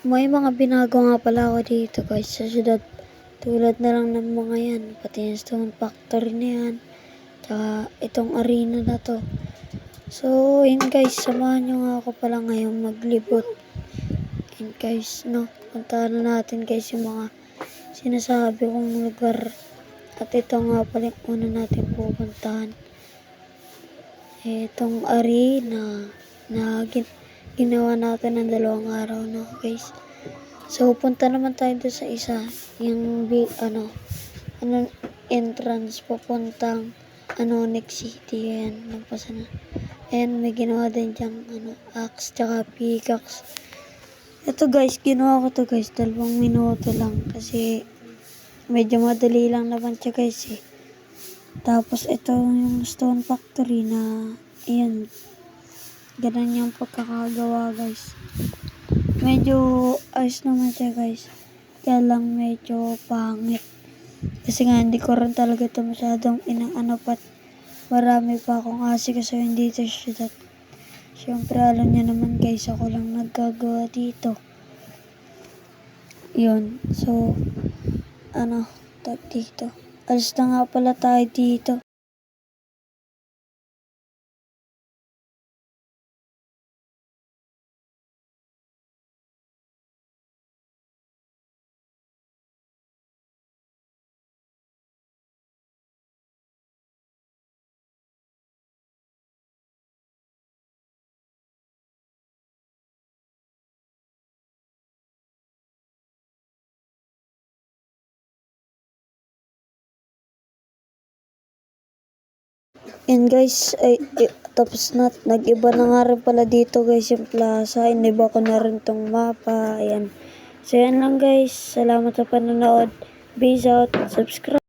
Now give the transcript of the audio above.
May mga binago nga pala ako dito guys sa syudad. Tulad na lang ng mga yan. Pati yung stone factory na yan. Tsaka itong arena na to. So yun guys, samahan nyo nga ako pala ngayong maglibot. Yun guys, no. Puntahan na natin guys yung mga sinasabi kong lugar. At ito nga pala yung una natin pupuntahan. Itong arena na ginawa natin ng 2 araw na guys. So punta naman tayo doon sa isa, yung entrance papuntang Next City. Ayan, nagpasa na. Ayan, may ginawa din diyang axe tsaka pickaxe. Ito guys, ginawa ko to guys, 2 minuto lang kasi medyo madali lang naman siya guys eh. Tapos ito yung stone factory na ayan, ganun yung pagkakagawa guys. Medyo ayos naman siya guys, kaya lang medyo pangit kasi nga hindi ko rin talaga ito masyadong inaanapat. Marami pa akong asikasuhin dito sa syudad. Siyempre alam niya naman guys, ako lang naggagawa dito. Yun, so tag dito, alis na nga pala tayo dito. And guys, tapos na, nag-iba na nga rin pala dito guys yung plaza. Iniba ko na rin tong mapa. Ayan. So yan lang guys. Salamat sa panonood. Peace out. Subscribe.